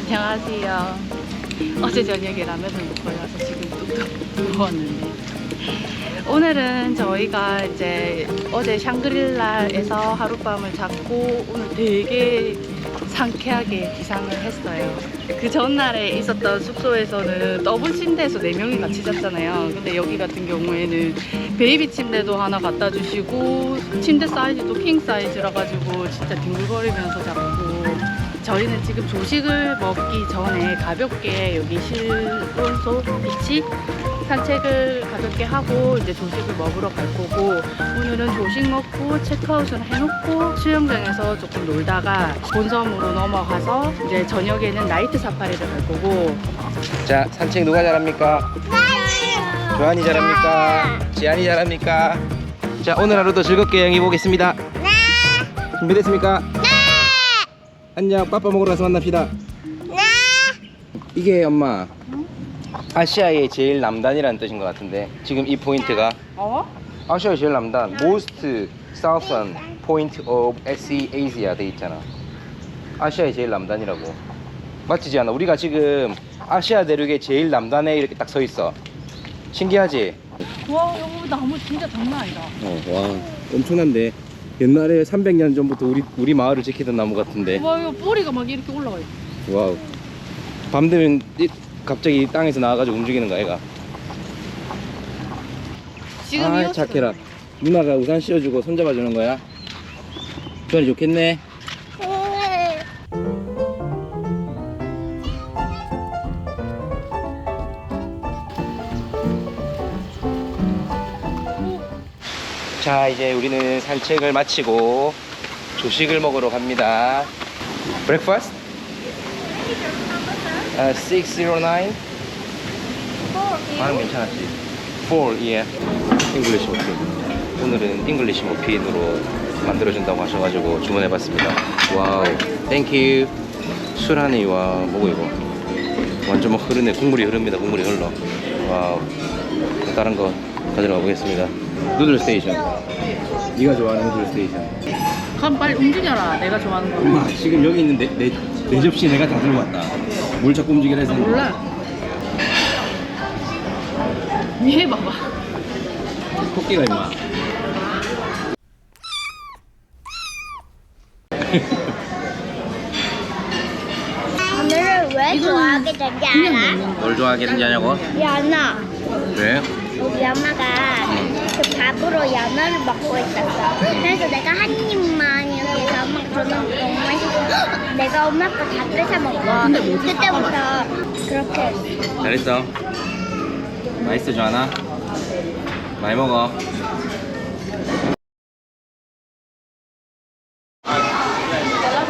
안녕하세요. 어제 저녁에 라면을 먹고 나서 지금 뚝뚝 누웠는데, 오늘은 저희가 이제 어제 샹그릴라에서 하룻밤을 잡고 오늘 되게 상쾌하게 기상을 했어요. 그 전날에 있었던 숙소에서는 더블 침대에서 4명이 같이 잤잖아요. 근데 여기 같은 경우에는 베이비 침대도 하나 갖다 주시고 침대 사이즈도 킹 사이즈라 가지고 진짜 뒹굴거리면서 잤고, 저희는 지금 조식을 먹기 전에 가볍게 여기 실온소 비치 산책을 가볍게 하고 이제 조식을 먹으러 갈 거고, 오늘은 조식 먹고 체크아웃을 해놓고 수영장에서 조금 놀다가 본섬으로 넘어가서 이제 저녁에는 나이트 사파리를 갈 거고. 자, 산책 누가 잘합니까? 조한이 잘합니까? 지안이 잘합니까? 자, 오늘 하루도 즐겁게 영해 보겠습니다. 네. 준비됐습니까? 네. 안녕, 빠빠 먹으러 가서 만납시다. 네. 이게 엄마 아시아의 제일 남단이라는 뜻인 것 같은데, 지금 이 포인트가 아시아의 제일 남단 Most Southern Point of Asia 돼 있잖아. 아시아의 제일 남단이라고. 맞지 지않아? 우리가 지금 아시아 대륙의 제일 남단에 이렇게 딱 서 있어. 신기하지? 와, 여기 나무 진짜 장난 아니다. 와, 엄청난데. 옛날에 300년 전부터 우리 마을을 지키던 나무 같은데. 와, 이거 뿌리가 막 이렇게 올라가 있어. 와우. 밤 되면 갑자기 땅에서 나와가지고 움직이는 거야, 얘가. 지금 아, 착해라. 누나가 우산 씌워주고 손잡아주는 거야. 주환이 좋겠네. 자, 이제 우리는 산책을 마치고 조식을 먹으러 갑니다. Breakfast? 609? 반응 괜찮았지? 4, yeah. English muffin. 오늘은 English muffin으로 만들어준다고 하셔가지고 주문해봤습니다. 와우, 땡큐. 술하니, 와, 뭐고 이거. 완전 막 흐르네. 국물이 흐릅니다. 국물이 흘러. 와우. 다른 거 가져가 보겠습니다. 누들 스테이션. 네가 좋아하는 누들 스테이션. 그럼 빨리 움직여라. 내가 좋아하는 거. 엄마, 지금 여기 있는 내 접시 내가 다 들고 왔다. 뭘 자꾸 움직이라 해서. 몰라. 위에 봐봐. 토끼가 임마. 오늘은 왜 좋아하게 된지 알아? 뭘 좋아하게 되냐고? 연어. 왜? 우리 엄마가 그 밥으로 연어를 먹고 있었어. 그래서 내가 한 입만 이렇게 해서 엄마가 주는 거 너무 맛있어. 내가 엄마 거 다 뺏어 먹어. 그때부터 그렇게 했어. 잘했어. 맛있어, 조하나? 많이 먹어.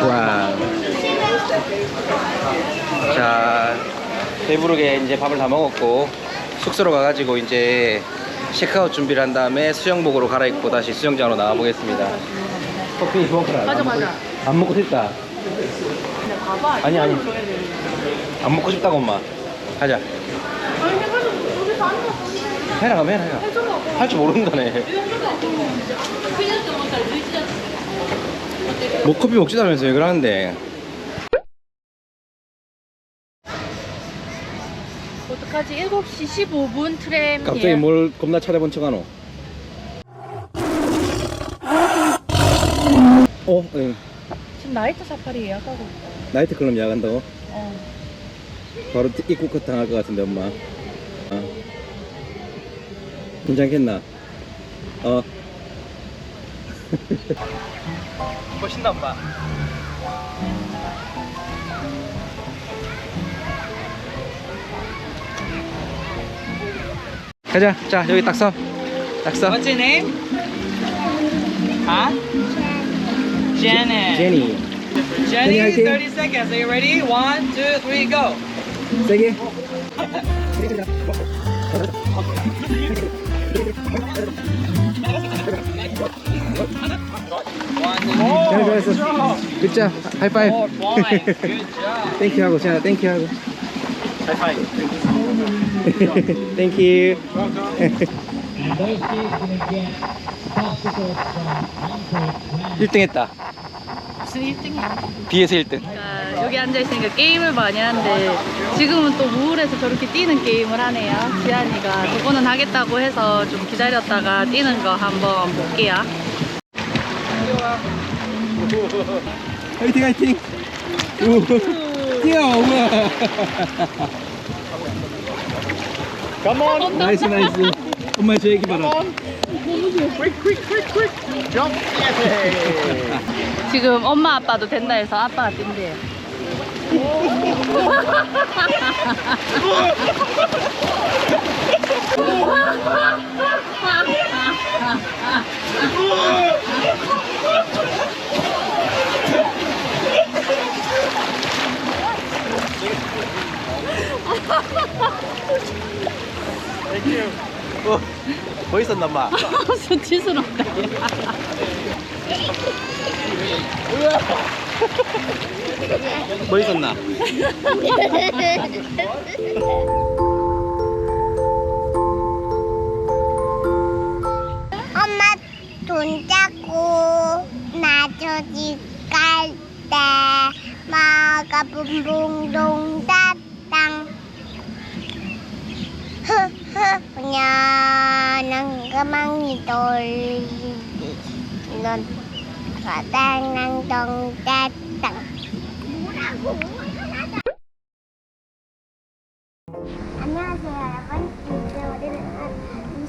와. 자, 배부르게 이제 밥을 다 먹었고 숙소로 가가지고 이제 체크아웃 준비를 한 다음에 수영복으로 갈아입고 다시 수영장으로 나가 보겠습니다. 커피 먹어라. 맞아. 안 먹고 싶다. 근데 봐봐. 아니. 안 먹고 싶다고 엄마. 가자. 아니, 내가 여기서 앉아. 해라, 가면 해라. 할 줄 모른다네. 뭐 커피 먹지도 않으면서 왜 그러는데. 어떡하지? 7시 15분 트램. 갑자기 뭘 겁나 찾아본 척 하노? 응. 지금 나이트 사파리 예약하고 있다. 나이트 클럽 예약한다고? 어. 바로 입국 컷 당할 것 같은데 엄마. 괜찮겠나? 멋있다 엄마. 가자. 자, 여기 딱 서. What's your name? Huh? Janet. 제니. Jenny, 화이팅. 30 seconds. Are you ready? 1, 2, 3, go. 세게. 잘했어. 굿자. 하이파이브. Oh, boy. Good job. 땡큐 하고 지안아 땡큐 하고. High five. 땡큐. 무슨 1등이야? B에서 1등. 그러니까 여기 앉아있으니까 게임을 많이 하는데 지금은 또 우울해서 저렇게 뛰는 게임을 하네요. 지안이가 두 번은 하겠다고 해서 좀 기다렸다가 뛰는 거 한번 볼게요. 화이팅 화이팅. 뛰어 우와. Come on. 나이스 나이스. 엄마 저 얘기 봐라. Jump. Yes. 지금 엄마 아빠도 된다 해서 아빠가 뛴대요. 뭐 있었나 봐. 수치스럽다. 뭐 있었나? 엄마 돈 잡고 나저집 갈 때 마가 붕붕동 따땅 흐흐 그냥 가망이 돌리는 가당낭동 따땅 뭐라고 안녕하세요 여러분. 이제 우리는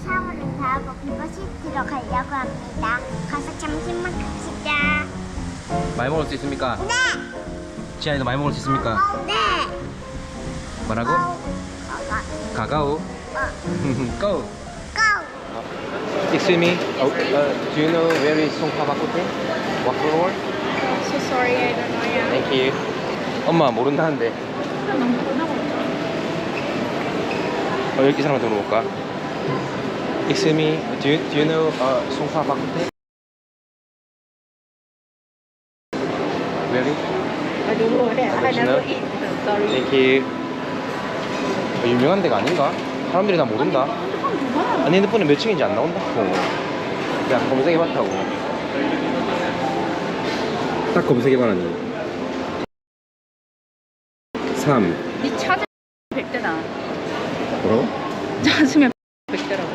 샤워를 다 하고 비버시티로 가려고 합니다. 가서 점심만 갑시다. 많이 먹을 수 있습니까? 네! 지안이도 많이 먹을 수 있습니까? 네! 뭐라고? 가가오. Go. Go! Excuse me. Do you know where is Songpa Bakute? What floor? So sorry, I don't know yet. Thank you. 엄마 모른다는데. 여기 사람한테 물어볼까? Excuse me. Do you know Songpa Bakute? Really? I don't know that. I never eat. Sorry. Thank you. 유명한 데가 아닌가? 사람들이 다 모른다. 아니 핸드폰에 몇 층인지 안 나온다고. 그냥 검색해봤다고. 딱 검색해봐라니. 3. 이 찾으면 100대다. 뭐라고? 찾으면 100대라고.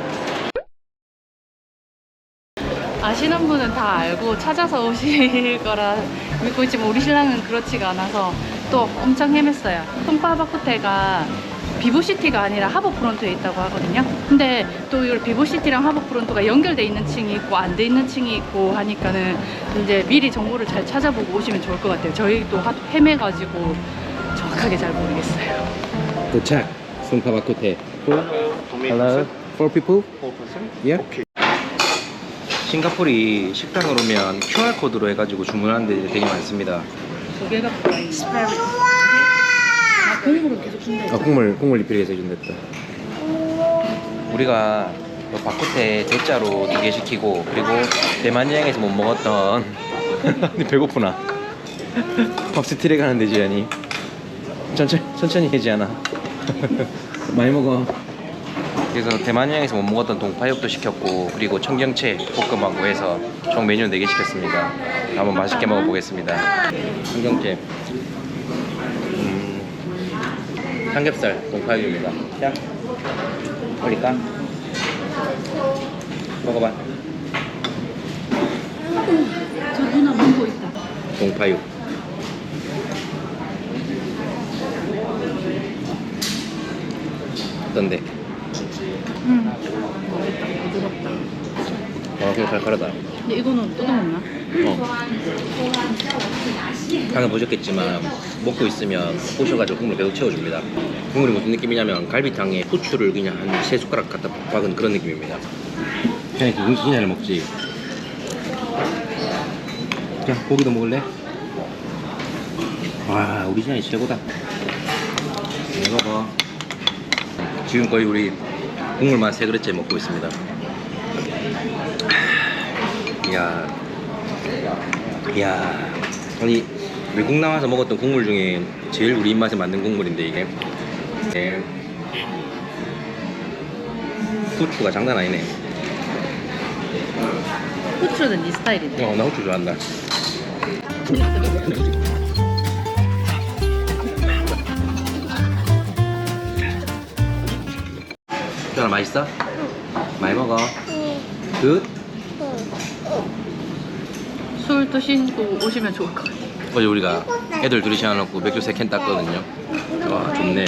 아시는 분은 다 알고 찾아서 오실 거라 믿고 있지만 우리 신랑은 그렇지가 않아서 또 엄청 헤맸어요. 송파바쿠테가 비보시티가 아니라 하버프론트에 있다고 하거든요. 근데 또 이 비보시티랑 하버프론트가 연결돼 있는 층이 있고 안 돼 있는 층이 있고 하니까는 이제 미리 정보를 잘 찾아보고 오시면 좋을 것 같아요. 저희도 헤매가지고 정확하게 잘 모르겠어요. 도착. 송파 바쿠테. Hello. 4 people? 4%? Yeah. 싱가포르이 식당을 오면 QR 코드로 해가지고 주문하는 데 되게 많습니다. 조개가 스프레드. 국물은 계속 준대. 국물 리필해서 해준댔다. 우리가 바쿠테 대짜로 2개 시키고 그리고 대만 여행에서 못 먹었던 배고프나? 밥 스틸에 가는데 지안이 천천히 해지 않아. 많이 먹어. 그래서 대만 여행에서 못 먹었던 동파육도 시켰고 그리고 청경채 볶음하고 해서 총 메뉴 4개 시켰습니다. 한번 맛있게 먹어보겠습니다. 청경채 삼겹살 동파육입니다. 자, 올릴까? 먹어봐. 저 누나 먹고 있다. 동파육. 어떤데? 부드럽다. 그냥 칼칼하다. 근데 이거는 뜯어먹나? 방금 보셨겠지만 먹고 있으면 보셔가지고 국물 계속 채워줍니다. 국물이 무슨 느낌이냐면 갈비탕에 후추를 그냥 한 3숟가락 갖다 박은 그런 느낌입니다. 그냥 그냥 잘 먹지. 자, 고기도 먹을래? 와, 우리 지안이 최고다. 먹어봐. 지금 거의 우리 국물만 3그릇째 먹고 있습니다. 이야, 아니 외국 나와서 먹었던 국물 중에 제일 우리 입맛에 맞는 국물인데 이게. 네. 후추가 장난 아니네. 후추는 네 스타일인데. 나 후추 좋아한다. 수아 맛있어? 많이 먹어. 굿. 술 드시고 오시면 좋을 것 같아요. 어제 우리가 애들 둘이 시켜놓고 맥주 3캔 땄거든요. 와 좋네.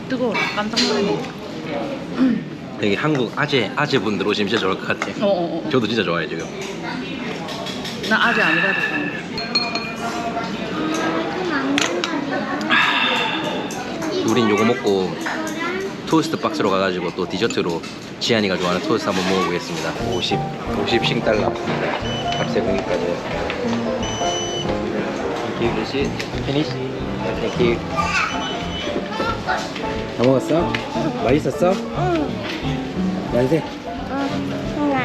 뜨거워라. 깜짝 놀랐네. 여기 한국 아재 분들 오시면 진짜 좋을 것 같아. 저도 진짜 좋아해 지금. 나 아직 아니라도. 우린 요거 먹고 토스트 박스로 가가지고 또 디저트로 지안이가 좋아하는 토스트 한번 먹어보겠습니다. 50 싱달러. 값세 공기까지. Thank you, receipt. Finish? Thank you. 다 먹었어? 맛있었어? 난세.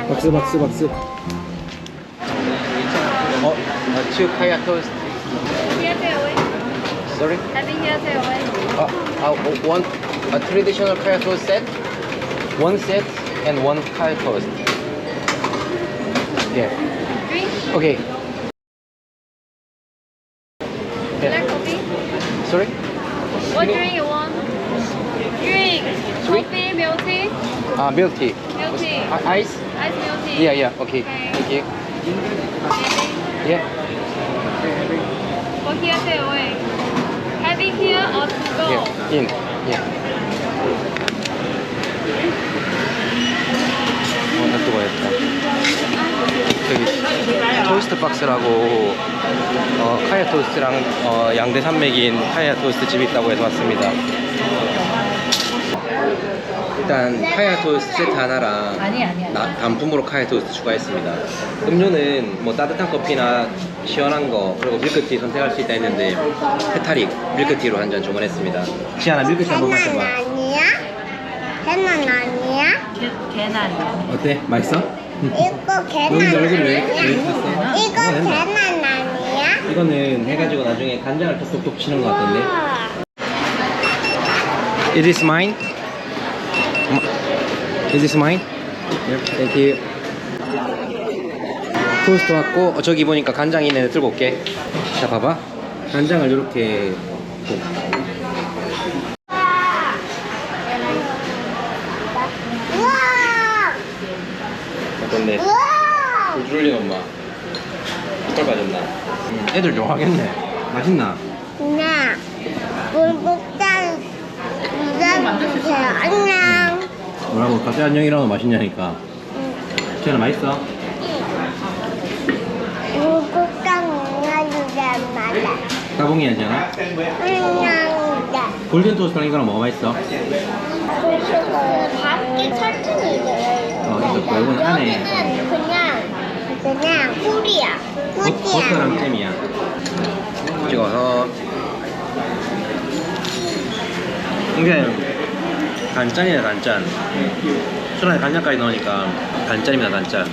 박수. Two kaya toast. Sorry? One a traditional kaya toast set, one set, and one kaya toast. Yeah. Okay. Black coffee? Sorry? What drink you want? Drink. Sweet? Coffee, milk tea? Milk tea. Milk tea. Ice? Ice milk tea. Yeah. Okay. Thank you. Yeah. For here takeaway. Having here or to go? Yeah. In. Yeah. 다 뜨거웠다. 저기 토스트 박스라고 카야 토스트랑 양대 산맥인 카야 토스트 집이 있다고 해서 왔습니다. 일단 카야 토스트 세트 하나랑 아니야. 단품으로 카야 토스트 추가했습니다. 음료는 뭐 따뜻한 커피나 시원한 거 그리고 밀크티 선택할 수 있다 했는데 페타릭 밀크티로 한 잔 주문했습니다. 지안아 밀크티 한번 마셔봐. 아니야? 걔는 아니야? 계란. 어때? 맛있어? 이거 걔는 너희 얼굴이 왜 아니야? 탔어? 이거 걔는 아니야? 이거는 해가지고 나중에 간장을 톡톡톡 치는 것 같던데. 우와. Is this mine? Is this mine? Yep, thank you. 토스트 왔고 저기 보니까 간장 있는 애 들고 올게. 자 봐봐. 간장을 이렇게 우와! 어떤데? 우와! 울줄리 엄마. 이빨 빠졌나? 애들 좋아하겠네. 맛있나? 네. 물국장 주세요. 안녕. 뭐라고? 갑자기 안녕이라고 맛있냐니까. 지안아 맛있어? 물국장 누나주세요. 말해. 따봉이 하지 않아? 안녕. 골든 토스트랑 이거랑 뭐가 맛있어? 밖에 설탕이 들어있어. 이거 이건 안에 여기는 그냥 꿀이야. 버터랑 잼이야. 찍어서 이게 단짠이야 단짠. 술안에 간장까지 넣으니까 단짠입니다 단짠.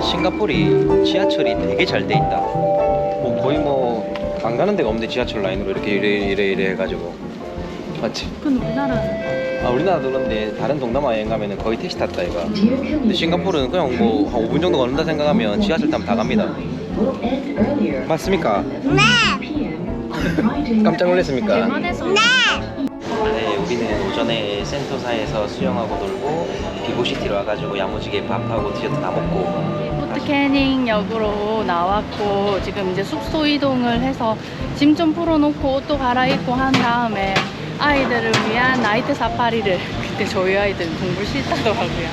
싱가포르이 지하철이 되게 잘 돼 있다. 뭐 거의 뭐 안 가는 데가 없는데 지하철 라인으로 이렇게 이래 해가지고 맞지? 근데 우리나라는 우리나라도 그런데 다른 동남아 여행 가면은 거의 택시 탔다 이거. 근데 싱가포르는 그냥 뭐 한 5분 정도 걸린다 생각하면 지하철 타면 다 갑니다. 맞습니까? 네. 깜짝 놀랐습니까? 대만에서 네. 네, 우리는 오전에 센토사에서 수영하고 놀고 비보시티로 와가지고 야무지게 밥하고 디저트 다 먹고 포트캐닝 역으로 나왔고 지금 이제 숙소 이동을 해서 짐 좀 풀어놓고 옷도 갈아입고 한 다음에 아이들을 위한 나이트 사파리를 그때 저희 아이들은 공부 싫다더라고요.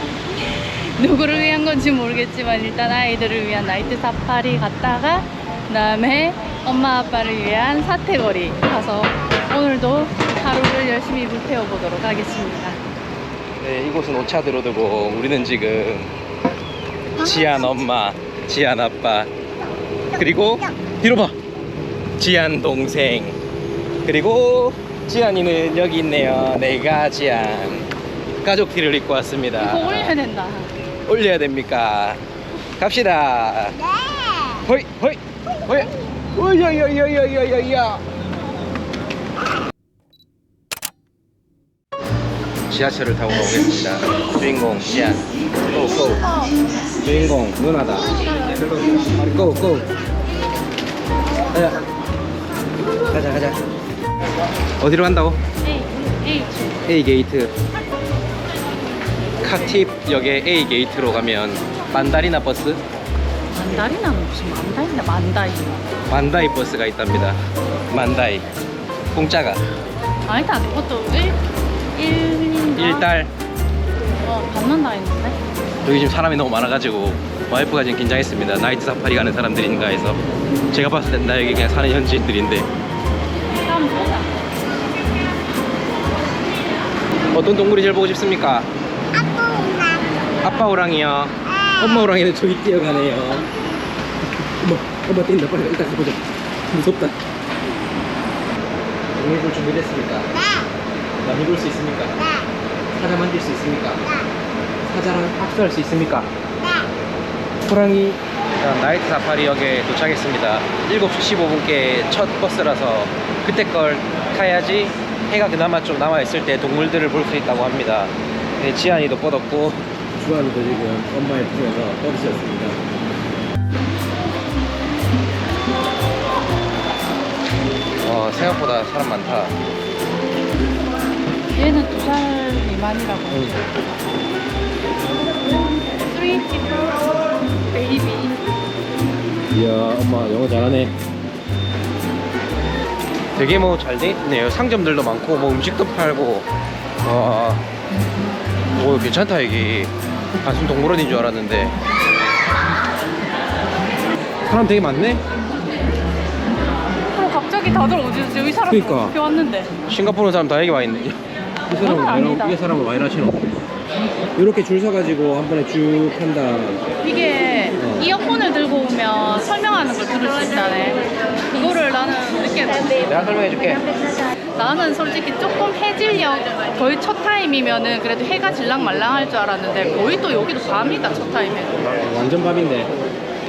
누구를 위한 건지 모르겠지만 일단 아이들을 위한 나이트 사파리 갔다가 그 다음에 엄마 아빠를 위한 사태거리 가서 오늘도 하루를 열심히 불태워보도록 하겠습니다. 네, 이곳은 오차드로드고 우리는 지금 지안 엄마, 지안 아빠 그리고 뒤로 봐 지안 동생 그리고 지안이는 여기 있네요. 내가 지안 가족 티를 입고 왔습니다. 이거 올려야 된다. 올려야 됩니까? 갑시다. 네. 호이 호이 호이 오야야야야야야야. 지하철을 타고 가보겠습니다. 주인공 지안 고고. 주인공 누나다. 고고. 가자 가자. 어디로 간다고? A 게이트. 카팁역의 A 게이트로 가면 만다리나 버스, 만다리나는 무슨 만다리나 만다이. 만다이 버스가 있답니다. 만다이. 공짜가. 아니다, 그것도 1달 받는다 했는데. 여기 지금 사람이 너무 많아가지고 와이프가 지금 긴장했습니다. 나이트 사파리 가는 사람들인가 해서. 제가 봤을 땐 나 여기 그냥 사는 현지인들인데. 한번 보자. 어떤 동물이 제일 보고 싶습니까? 아빠 아빠 호랑이요. 엄마 호랑이는 저기 뛰어가네요. 엄마 뛴다. 빨리 일단 가보자. 무섭다. 동물볼 준비됐습니까? 많이 볼 수 있습니까? 사자 만질 수 있습니까? 사자랑 악수할 수 있습니까? 호랑이. 나이트 사파리역에 도착했습니다. 7시 15분께 첫 버스라서 그때 걸 타야지 해가 그나마 좀 남아있을 때 동물들을 볼 수 있다고 합니다. 네, 지안이도 뻗었고 주안이도 지금 엄마의 품에서 뻗으셨습니다. 와, 생각보다 사람 많다. 얘는 2살 미만이라고. 3 baby. 이야, 엄마 영어 잘하네. 되게 뭐 잘 돼 있네요. 상점들도 많고 뭐 음식도 팔고. 와, 오 괜찮다. 여기 단순 동물원인 줄 알았는데 사람 되게 많네. 그럼 갑자기 다들 어디서 여기 사람 그러니까. 어떻게 왔는데? 싱가포르 사람 다 여기 와 있네. 이 사람은 아니다. 이 사람은 많이 하시노. 이렇게 줄 서가지고 한 번에 쭉 한다. 이게 이어폰을 들고 오면 설명하는 걸 들을 수 있다네. 그거를 나는 늦게 내가 설명해 줄게. 나는 솔직히 조금 해질녘 거의 첫 타임이면은 그래도 해가 질랑말랑할 줄 알았는데 거의 또 여기도 밤이다 첫 타임에는. 완전 밤인데.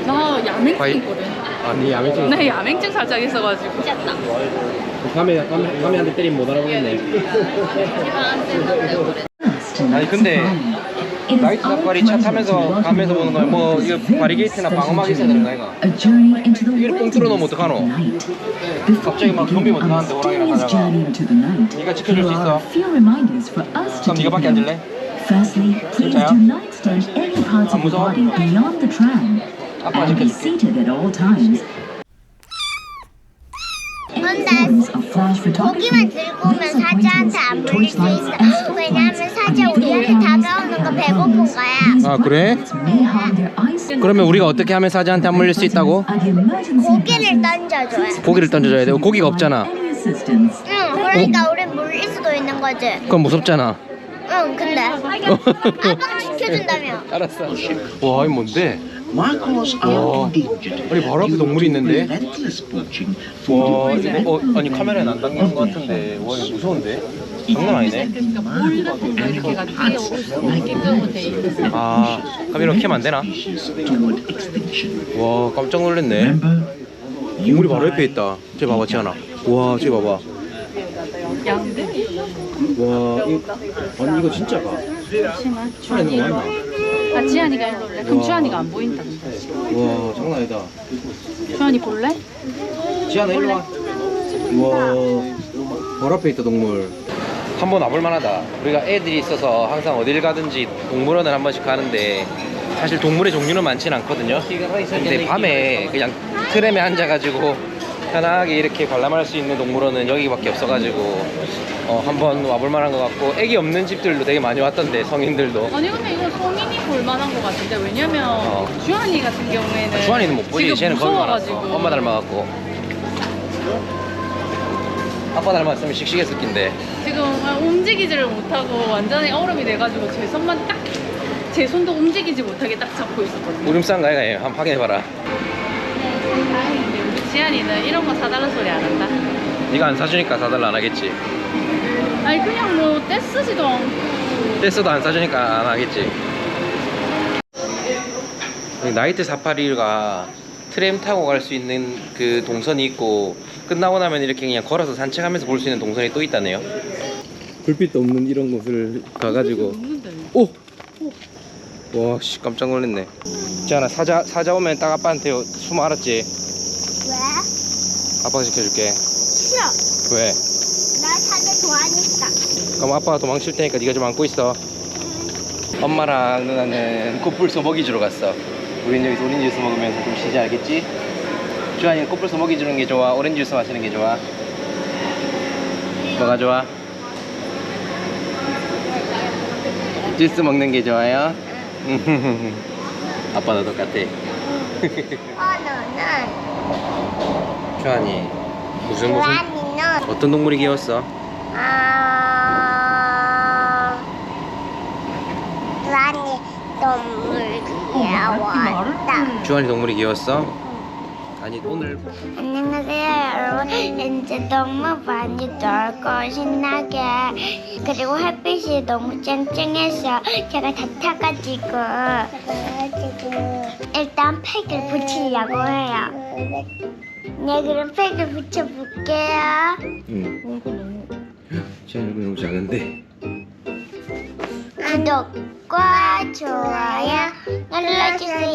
나 야맹증이거든. 아니 야맹증. 네, 야맹증 살짝 있어가지고. 밤에 한 대 때리면 못 알아보겠네. 아니 근데 나이트 사파리 차 타면서 가면서 보는 거야. 뭐 이거 바리게이트나 방어막 있어야 되는 거 아이가? 이걸 뻥 뚫어놓으면 어떡하노? 갑자기 막 좀비 못 나가는데 호랑이랑 가다가. 네가 지켜줄 수 있어? 그럼 네가 밖에 앉을래? 진짜요? 안 무서워? 아빠가 지켜줄게. 근데 고기만 들고 오면 사자한테 안 물릴 수 있어. 왜냐면 사자 우리한테 다가오는 거 배고픈 거야. 아 그래? 그러면 우리가 어떻게 하면 사자한테 안 물릴 수 있다고? 고기를 던져줘야. 고기를 던져줘야 돼. 고기가 없잖아. 응, 그러니까 우린 물릴 수도 있는 거지. 그건 무섭잖아. 응, 근데 아빠가 지켜준다며. 알았어. 와, 이거 뭔데? 와, 아니 바로 앞에 동물이 있는데. 와, 이거 아니 카메라에 안 담기는 것 같은데. 와, 이거 무서운데? 장난 아니네. 그러니까 볼 같은 거 이렇게 해가지고 뛰어올 수 있게끔 돼 있어. 아, 그럼 이렇게 하면 안 되나? 와, 깜짝 놀랐네. 동물이 바로 옆에 있다. 쟤 봐봐, 지안아. 와, 쟤 봐봐. 양들? 와, 아니 이거 진짜가. 잠시만. 안에 너무 많나? 아, 지안이가 일로 올래? 그럼 지안이가 안 보인다. 와, 장난 아니다. 지안이 볼래? 지안아 일로 와. 와, 바로 앞에 있다 동물. 한번 와볼 만하다. 우리가 애들이 있어서 항상 어딜 가든지 동물원을 한 번씩 가는데 사실 동물의 종류는 많진 않거든요. 근데 밤에 그냥 트램에 앉아가지고 편하게 이렇게 관람할 수 있는 동물원은 여기밖에 없어가지고 한번 와볼 만한 것 같고, 애기 없는 집들도 되게 많이 왔던데, 성인들도. 아니 근데 이건 성인이 볼 만한 것 같은데 왜냐면 주한이 같은 경우에는 주한이는 못 보지. 지금 쟤는 겁이 많았어. 무서워가지고. 엄마 닮아갖고. 아빠 닮았으면 씩씩했을 낀데. 지금 움직이지를 못하고 완전히 얼음이 돼가지고 제 손만 딱 제 손도 움직이지 못하게 딱 잡고 있었거든요. 우림싼 가이가 얘 한번 확인해봐라. 다행인데 우리 지안이는 이런 거 사달라는 소리 안 한다. 네가 안 사주니까 사달라 안 하겠지. 아니 그냥 뭐 떼쓰지도 않고. 떼써도 안 사주니까 안 하겠지. 나이트 사파리가 트램 타고 갈 수 있는 그 동선이 있고, 끝나고 나면 이렇게 그냥 걸어서 산책하면서 볼 수 있는 동선이 또 있다네요. 불빛도 없는 이런 곳을 가가지고. 오! 와, 씨, 깜짝 놀랐네. 지안아, 사자 오면 딱 아빠한테 숨어, 알았지? 왜? 아빠가 지켜줄게. 싫어. 왜? 나 사기 좋아하니까. 그럼 아빠가 도망칠 테니까 네가 좀 안고 있어. 엄마랑 누나는 코뿔소 먹이 주러 갔어. 우린 여기서 오렌지 주스 먹으면서 좀 쉬지, 알겠지? 주한이는 코뿔소 먹이 주는 게 좋아? 오렌지 주스 마시는 게 좋아? 뭐가 좋아? 주스 먹는 게 좋아요? 아빠도 똑같아. 너는 주한이 무슨 주한이는 어떤 동물이 귀여웠어? 주한이 동물 귀여웠다. 주한이 동물이 귀여웠어? 아니 오늘 안녕하세요 여러분. 이제 너무 많이 놀고 신나게, 그리고 햇빛이 너무 쨍쨍해서 제가 다 타가지고 일단 팩을 붙이려고 해요. 네, 그럼 팩을 붙여볼게요. 주한이 얼굴 너무 작은데. 구독과 좋아요 눌러주세요.